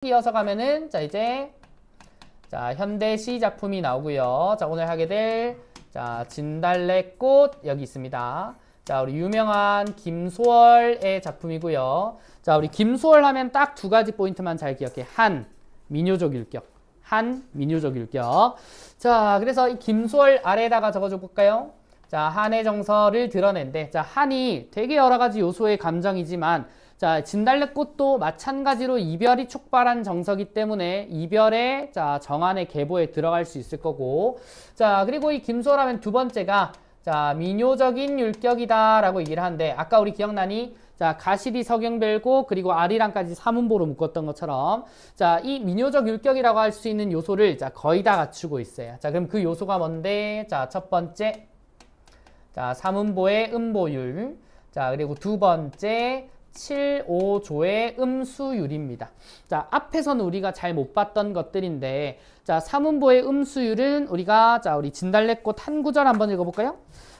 이어서 가면은 자 이제 자 현대시 작품이 나오고요. 자 오늘 하게 될 자 진달래꽃 여기 있습니다. 자 우리 유명한 김소월의 작품이고요. 자 우리 김소월 하면 딱 두 가지 포인트만 잘 기억해. 한, 민요적 율격. 한, 민요적 율격. 자 그래서 이 김소월 아래에다가 적어줘 볼까요? 자 한의 정서를 드러낸데 자 한이 되게 여러 가지 요소의 감정이지만 자, 진달래꽃도 마찬가지로 이별이 촉발한 정서기 때문에 이별의 자, 정안의 계보에 들어갈 수 있을 거고 자, 그리고 이 김소라면 두 번째가 자, 민요적인 율격이다 라고 얘기를 하는데 아까 우리 기억나니? 자, 가시리 서경별고 그리고 아리랑까지 사문보로 묶었던 것처럼 자, 이 민요적 율격이라고 할 수 있는 요소를 자, 거의 다 갖추고 있어요. 자, 그럼 그 요소가 뭔데? 자, 첫 번째 자, 사문보의 음보율 자, 그리고 두 번째 7, 5조의 음수율입니다. 자, 앞에서는 우리가 잘 못 봤던 것들인데, 자, 사문보의 음수율은 우리가, 자, 우리 진달래꽃 한 구절 한번 읽어볼까요?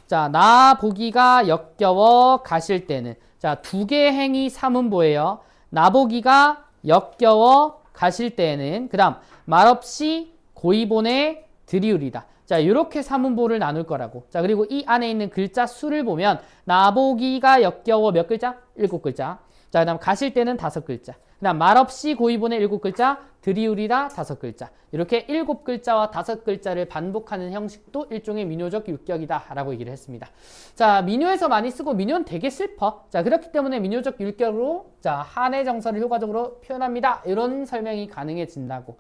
자, 나 보기가 역겨워 가실 때는, 자, 두 개의 행이 사문보예요. 나 보기가 역겨워 가실 때는, 그 다음, 말없이 고이본에 들이우리다. 자, 이렇게 사문보를 나눌 거라고. 자, 그리고 이 안에 있는 글자 수를 보면 나보기가 역겨워 몇 글자? 7글자. 자, 그 다음 가실 때는 5글자. 그 다음 말없이 고이본에 7글자, 들이우리다 5글자. 이렇게 7글자와 5글자를 반복하는 형식도 일종의 민요적 율격이다 라고 얘기를 했습니다. 자, 민요에서 많이 쓰고 민요는 되게 슬퍼. 자, 그렇기 때문에 민요적 율격으로 자, 한의 정서를 효과적으로 표현합니다. 이런 설명이 가능해진다고.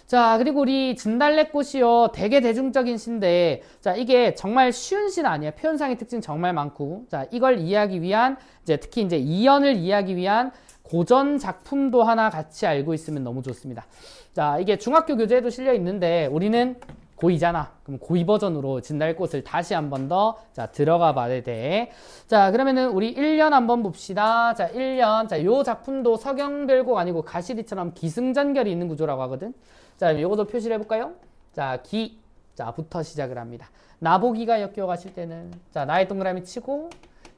자, 그리고 우리 진달래꽃이요. 되게 대중적인 시인데, 자, 이게 정말 쉬운 시는 아니에요. 표현상의 특징 정말 많고, 자, 이걸 이해하기 위한, 이제 특히 이제 이연을 이해하기 위한 고전 작품도 하나 같이 알고 있으면 너무 좋습니다. 자, 이게 중학교 교재에도 실려 있는데, 우리는 고2잖아. 그럼 고2 버전으로 진달꽃을 다시 한 번 더, 자, 들어가 봐야 돼. 자, 그러면은 우리 1년 한번 봅시다. 자, 1년. 자, 요 작품도 서경별곡 아니고 가시리처럼 기승전결이 있는 구조라고 하거든. 자, 요것도 표시를 해볼까요? 자, 기. 자, 부터 시작을 합니다. 나보기가 역겨워 가실 때는, 자, 나의 동그라미 치고,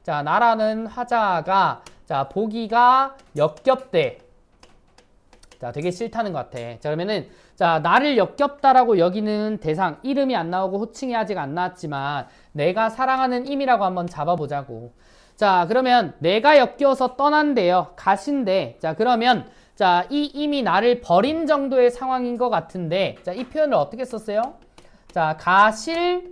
자, 나라는 화자가, 자, 보기가 역겹대. 자, 되게 싫다는 것 같아. 자, 그러면은, 자, 나를 역겹다라고 여기는 대상, 이름이 안 나오고 호칭이 아직 안 나왔지만, 내가 사랑하는 임이라고 한번 잡아보자고. 자, 그러면 내가 역겨워서 떠난대요. 가신대. 자, 그러면, 자, 이 임이 나를 버린 정도의 상황인 것 같은데, 자, 이 표현을 어떻게 썼어요? 자, 가실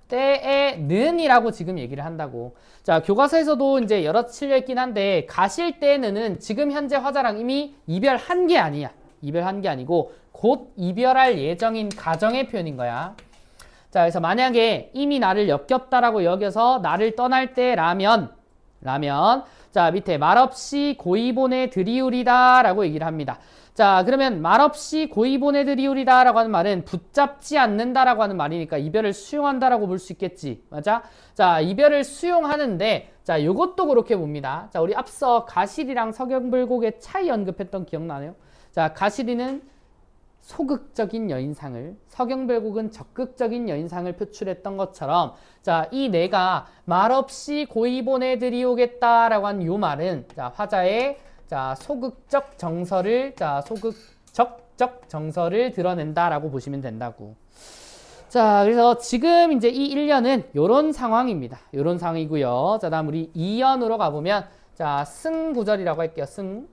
때에는 이라고 지금 얘기를 한다고. 자, 교과서에서도 이제 여러 실려있긴 한데, 가실 때는 지금 현재 화자랑 이미 이별한 게 아니야. 이별한 게 아니고, 곧 이별할 예정인 가정의 표현인 거야. 자, 그래서 만약에 이미 나를 역겹다라고 여겨서 나를 떠날 때라면, 자, 밑에 말없이 고이본에 들이우리다 라고 얘기를 합니다. 자, 그러면 말없이 고이본에 들이우리다 라고 하는 말은 붙잡지 않는다 라고 하는 말이니까 이별을 수용한다 라고 볼 수 있겠지. 맞아? 자, 이별을 수용하는데 자, 요것도 그렇게 봅니다. 자, 우리 앞서 가시리랑 서경별곡의 차이 언급했던 기억나네요? 자, 가시리는 소극적인 여인상을, 서경별곡은 적극적인 여인상을 표출했던 것처럼 자, 이 내가 말없이 고이본에 들이오겠다라고 한 요 말은 자, 화자의 자, 소극적 정서를 드러낸다라고 보시면 된다고. 자, 그래서 지금 이제 이 1년은 요런 상황입니다. 요런 상황이고요. 자, 다음 우리 2연으로 가보면 자, 승구절이라고 할게요. 승.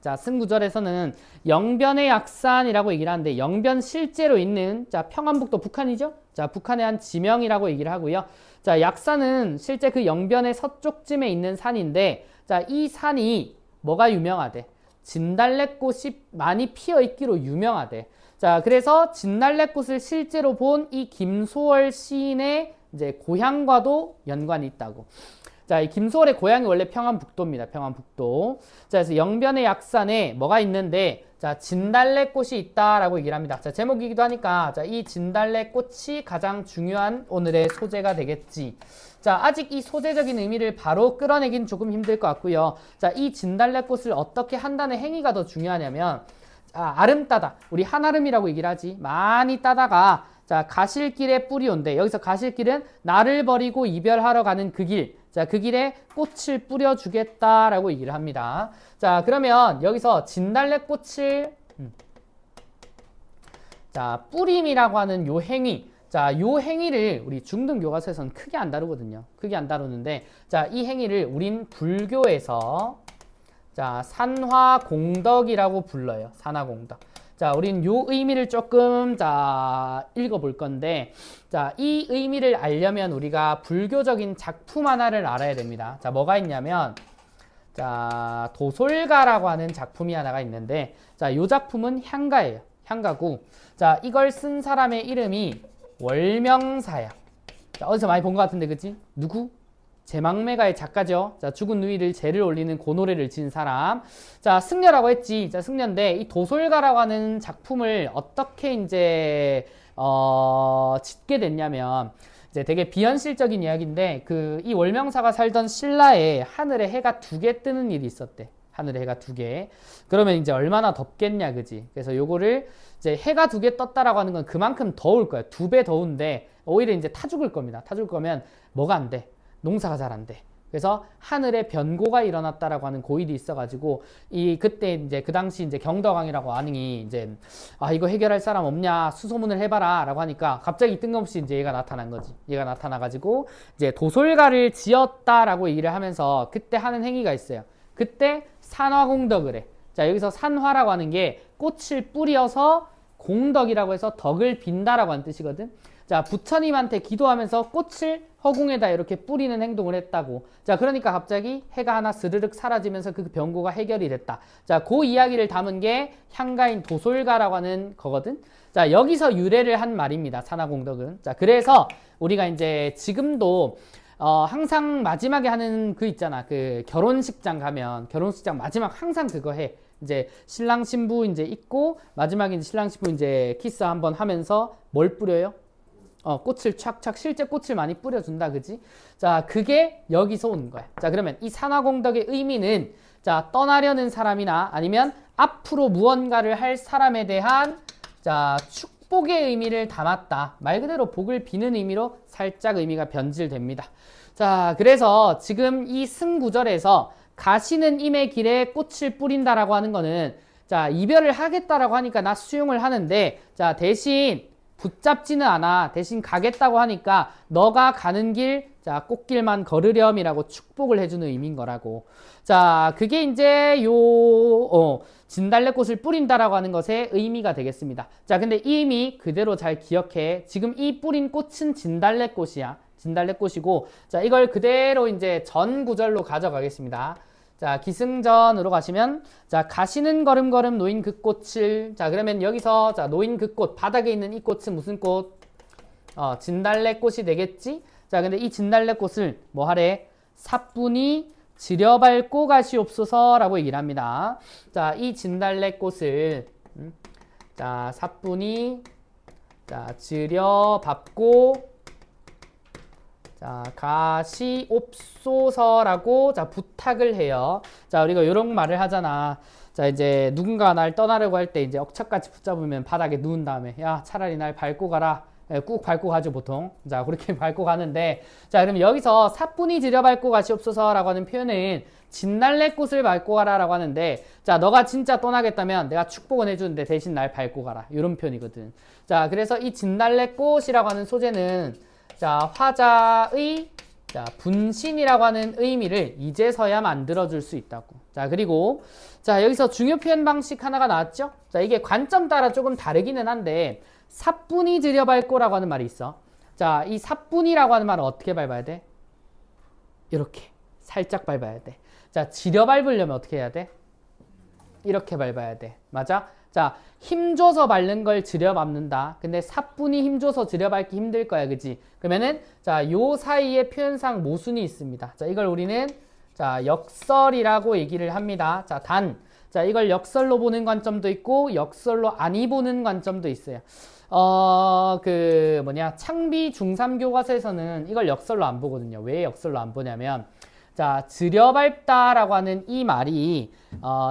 자, 승구절에서는 영변의 약산이라고 얘기를 하는데 영변 실제로 있는 자, 평안북도 북한이죠? 자, 북한의 한 지명이라고 얘기를 하고요. 자, 약산은 실제 그 영변의 서쪽쯤에 있는 산인데 자, 이 산이 뭐가 유명하대? 진달래꽃이 많이 피어 있기로 유명하대. 자, 그래서 진달래꽃을 실제로 본 이 김소월 시인의 이제 고향과도 연관이 있다고. 자, 이 김소월의 고향이 원래 평안북도입니다. 평안북도. 자, 그래서 영변의 약산에 뭐가 있는데, 자, 진달래꽃이 있다라고 얘기를 합니다. 자, 제목이기도 하니까, 자, 이 진달래꽃이 가장 중요한 오늘의 소재가 되겠지. 자, 아직 이 소재적인 의미를 바로 끌어내긴 조금 힘들 것 같고요. 자, 이 진달래꽃을 어떻게 한다는 행위가 더 중요하냐면, 자, 아름 따다. 우리 한아름이라고 얘기를 하지. 많이 따다가, 자, 가실길에 뿌리 온대. 여기서 가실길은 나를 버리고 이별하러 가는 그 길. 자, 그 길에 꽃을 뿌려주겠다라고 얘기를 합니다. 자, 그러면 여기서 진달래꽃을 자, 뿌림이라고 하는 요 행위. 자, 요 행위를 우리 중등 교과서에서는 크게 안 다루거든요. 크게 안 다루는데, 자, 이 행위를 우린 불교에서 자, 산화공덕이라고 불러요. 산화공덕. 자, 우린 요 의미를 조금 자, 읽어볼 건데, 자, 이 의미를 알려면 우리가 불교적인 작품 하나를 알아야 됩니다. 자, 뭐가 있냐면, 자, 도솔가라고 하는 작품이 하나가 있는데, 자, 요 작품은 향가예요. 향가고, 자, 이걸 쓴 사람의 이름이 월명사야. 자, 어디서 많이 본 것 같은데, 그치? 누구? 제망매가의 작가죠. 자, 죽은 누이를 제를 올리는 그 노래를 지은 사람. 자, 승려라고 했지. 자, 승려인데, 이 도솔가라고 하는 작품을 어떻게 이제, 짓게 됐냐면, 이제 되게 비현실적인 이야기인데, 이 월명사가 살던 신라에 하늘에 해가 2개 뜨는 일이 있었대. 하늘에 해가 2개. 그러면 이제 얼마나 덥겠냐, 그지? 그래서 요거를 이제 해가 2개 떴다라고 하는 건 그만큼 더울 거야. 2배 더운데, 오히려 이제 타 죽을 겁니다. 타 죽을 거면 뭐가 안 돼? 농사가 잘 안 돼. 그래서 하늘에 변고가 일어났다라고 하는 고일이 있어가지고 그때 이제 그 당시 이제 경덕왕이라고 왕이 이제 이거 해결할 사람 없냐 수소문을 해봐라라고 하니까 갑자기 뜬금없이 이제 얘가 나타난 거지. 얘가 나타나가지고 이제 도솔가를 지었다라고 얘기를 하면서 그때 하는 행위가 있어요. 그때 산화공덕을 해. 자, 여기서 산화라고 하는 게 꽃을 뿌려서 공덕이라고 해서 덕을 빈다라고 하는 뜻이거든. 자, 부처님한테 기도하면서 꽃을 허공에다 이렇게 뿌리는 행동을 했다고. 자, 그러니까 갑자기 해가 하나 스르륵 사라지면서 그 변고가 해결이 됐다. 자, 그 이야기를 담은 게 향가인 도솔가라고 하는 거거든. 자, 여기서 유래를 한 말입니다. 산화공덕은. 자, 그래서 우리가 이제 지금도 항상 마지막에 하는 그 있잖아. 그 결혼식장 가면 결혼식장 마지막 항상 그거 해. 이제 신랑 신부 이제 있고 마지막에 이제 신랑 신부 이제 키스 한번 하면서 뭘 뿌려요? 꽃을 착착 실제 꽃을 많이 뿌려준다, 그지? 자, 그게 여기서 온 거야. 자, 그러면 이 산화공덕의 의미는 자, 떠나려는 사람이나 아니면 앞으로 무언가를 할 사람에 대한 자, 축복의 의미를 담았다. 말 그대로 복을 비는 의미로 살짝 의미가 변질됩니다. 자, 그래서 지금 이 승구절에서 가시는 임의 길에 꽃을 뿌린다라고 하는 거는 자, 이별을 하겠다라고 하니까 나 수용을 하는데 자, 대신 붙잡지는 않아. 대신 가겠다고 하니까 너가 가는 길, 자, 꽃길만 걸으렴이라고 축복을 해주는 의미인 거라고. 자, 그게 이제 진달래꽃을 뿌린다라고 하는 것의 의미가 되겠습니다. 자, 근데 이 의미 그대로 잘 기억해. 지금 이 뿌린 꽃은 진달래꽃이야. 진달래꽃이고, 자, 이걸 그대로 이제 전 구절로 가져가겠습니다. 자, 기승전으로 가시면 자, 가시는 걸음걸음 놓인 그 꽃을 자, 그러면 여기서 자, 놓인 그 꽃, 바닥에 있는 이 꽃은 무슨 꽃? 진달래꽃이 되겠지? 자, 근데 이 진달래꽃을 뭐 하래? 사뿐히 지려밟고 가시옵소서라고 얘기를 합니다. 자, 이 진달래꽃을 자, 사뿐히 자, 지려밟고 자, 가시옵소서라고 자, 부탁을 해요. 자, 우리가 이런 말을 하잖아. 자, 이제 누군가 날 떠나려고 할 때 이제 억척같이 붙잡으면 바닥에 누운 다음에 야, 차라리 날 밟고 가라. 꾹 밟고 가죠, 보통. 자, 그렇게 밟고 가는데 자, 그럼 여기서 사뿐히 지려밟고 가시옵소서라고 하는 표현은 진달래꽃을 밟고 가라라고 하는데 자, 너가 진짜 떠나겠다면 내가 축복은 해주는데 대신 날 밟고 가라. 이런 표현이거든. 자, 그래서 이 진달래꽃이라고 하는 소재는 자, 화자의 자, 분신이라고 하는 의미를 이제서야 만들어줄 수 있다고. 자, 그리고 자, 여기서 중요 표현 방식 하나가 나왔죠? 자, 이게 관점 따라 조금 다르기는 한데 사뿐히 지려밟고라고 하는 말이 있어. 자, 이 사뿐이라고 하는 말은 어떻게 밟아야 돼? 이렇게 살짝 밟아야 돼. 자, 지려밟으려면 어떻게 해야 돼? 이렇게 밟아야 돼. 맞아? 자, 힘줘서 밟는 걸 지려밟는다. 근데 사뿐히 힘줘서 지려밟기 힘들 거야, 그지? 그러면은 자, 요 사이에 표현상 모순이 있습니다. 자, 이걸 우리는 자, 역설이라고 얘기를 합니다. 자, 자, 이걸 역설로 보는 관점도 있고 역설로 아니 보는 관점도 있어요. 창비 중3 교과서에서는 이걸 역설로 안 보거든요. 왜 역설로 안 보냐면 자, 지려밟다라고 하는 이 말이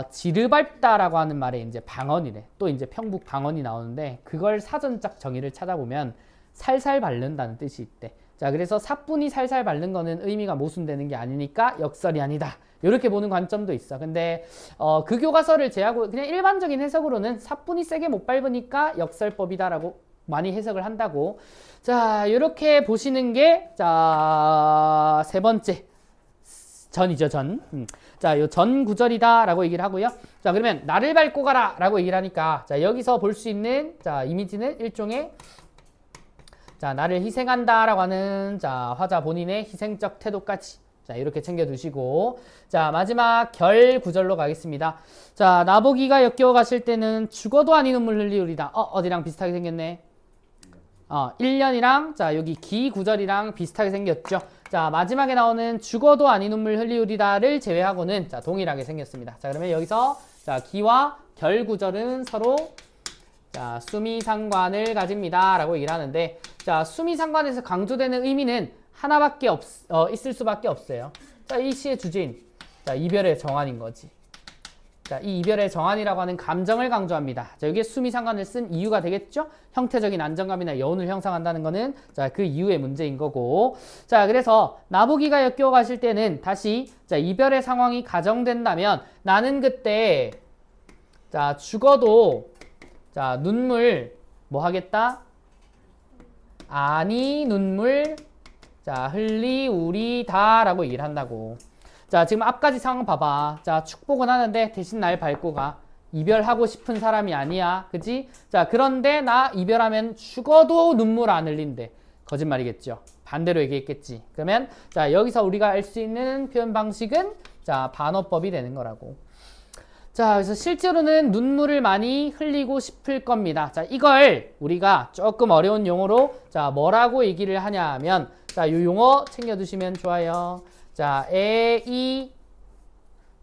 지르밟다라고 하는 말의 이제 방언이래. 또 이제 평북 방언이 나오는데 그걸 사전적 정의를 찾아보면 살살 밟는다는 뜻이 있대. 자, 그래서 사뿐히 살살 바른 거는 의미가 모순되는 게 아니니까 역설이 아니다. 이렇게 보는 관점도 있어. 근데 그 교과서를 제하고 그냥 일반적인 해석으로는 사뿐히 세게 못 밟으니까 역설법이다라고 많이 해석을 한다고. 자, 이렇게 보시는 게 자, 세 번째 전이죠, 전. 자, 요 전 구절이다라고 얘기를 하고요. 자, 그러면 나를 밟고 가라라고 얘기를 하니까 자, 여기서 볼 수 있는 자, 이미지는 일종의 자, 나를 희생한다라고 하는 자, 화자 본인의 희생적 태도까지 자, 이렇게 챙겨두시고 자, 마지막 결 구절로 가겠습니다. 자, 나보기가 역겨워 가실 때는 죽어도 아니 눈물 흘리우리다. 어디랑 비슷하게 생겼네. 1년이랑 자, 여기 기 구절이랑 비슷하게 생겼죠. 자, 마지막에 나오는 죽어도 아니 눈물 흘리우리다를 제외하고는 자, 동일하게 생겼습니다. 자, 그러면 여기서 자, 기와 결 구절은 서로 자, 수미상관을 가집니다. 라고 얘기를 하는데 자, 수미상관에서 강조되는 의미는 하나밖에 있을 수밖에 없어요. 자, 이 시의 주제인 자, 이별의 정환인 거지. 자, 이 이별의 정환이라고 하는 감정을 강조합니다. 자, 여기에 수미상관을 쓴 이유가 되겠죠? 형태적인 안정감이나 여운을 형성한다는 거는 자, 그 이유의 문제인 거고. 자, 그래서 나보기가 역겨워 가실 때는 다시 자, 이별의 상황이 가정된다면 나는 그때 자, 죽어도 자, 눈물 뭐 하겠다? 아니 눈물 자, 흘리우리다 라고 얘기를 한다고. 자, 지금 앞까지 상황 봐봐. 자, 축복은 하는데 대신 날 밟고 가. 이별하고 싶은 사람이 아니야. 그지? 자, 그런데 나 이별하면 죽어도 눈물 안 흘린대. 거짓말이겠죠. 반대로 얘기했겠지. 그러면 자, 여기서 우리가 알 수 있는 표현 방식은 자, 반어법이 되는 거라고. 자, 그래서 실제로는 눈물을 많이 흘리고 싶을 겁니다. 자, 이걸 우리가 조금 어려운 용어로 자, 뭐라고 얘기를 하냐 하면 자, 이 용어 챙겨두시면 좋아요. 자,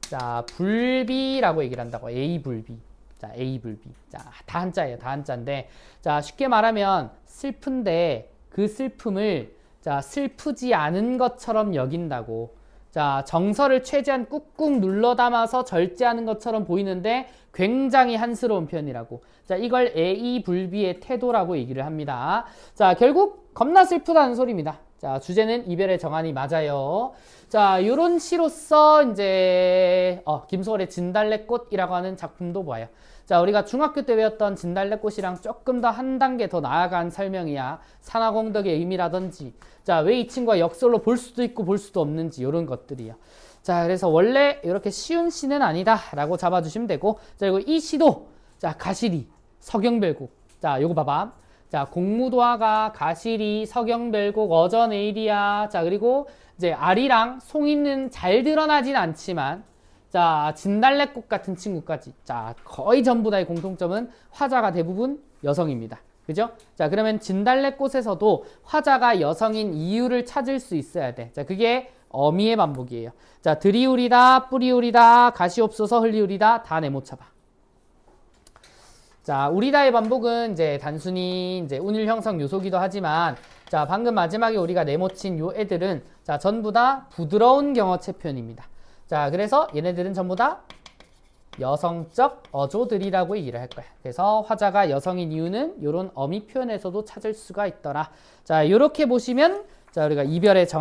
자, 불비라고 얘기를 한다고. A불비. 자, A불비. 자, 다 한자예요. 다 한자인데. 자, 쉽게 말하면 슬픈데 그 슬픔을 자, 슬프지 않은 것처럼 여긴다고. 자, 정서를 최대한 꾹꾹 눌러 담아서 절제하는 것처럼 보이는데 굉장히 한스러운 표현이라고. 자, 이걸 A불비의 태도라고 얘기를 합니다. 자, 결국 겁나 슬프다는 소리입니다. 자, 주제는 이별의 정환이 맞아요. 자, 요런 시로서 이제 김소월의 진달래꽃이라고 하는 작품도 봐요. 자, 우리가 중학교 때 배웠던 진달래꽃이랑 조금 더 한 단계 더 나아간 설명이야. 산화공덕의 의미라든지 자, 왜 이 친구가 역설로 볼 수도 있고 볼 수도 없는지 이런 것들이요. 자, 그래서 원래 이렇게 쉬운 시는 아니다 라고 잡아주시면 되고 자, 그리고 이 시도 자, 가시리, 서경별곡 자, 요거 봐봐. 자, 공무도화가 가시리, 서경별곡, 어전에일이야. 자, 그리고 이제 알이랑 송이는 잘 드러나진 않지만 자, 진달래꽃 같은 친구까지 자, 거의 전부 다의 공통점은 화자가 대부분 여성입니다. 그죠? 자, 그러면 진달래꽃에서도 화자가 여성인 이유를 찾을 수 있어야 돼. 자, 그게 어미의 반복이에요. 자, 들이우리다, 뿌리우리다, 가시옵소서, 흘리우리다 다 내 못 잡아. 자, 우리다의 반복은 이제 단순히 이제 운율 형성 요소기도 하지만 자, 방금 마지막에 우리가 네모친 요 애들은 자, 전부 다 부드러운 경어체 표현입니다. 자, 그래서 얘네들은 전부 다 여성적 어조들이라고 얘기를 할 거야. 그래서 화자가 여성인 이유는 이런 어미 표현에서도 찾을 수가 있더라. 자, 이렇게 보시면 자, 우리가 이별의 정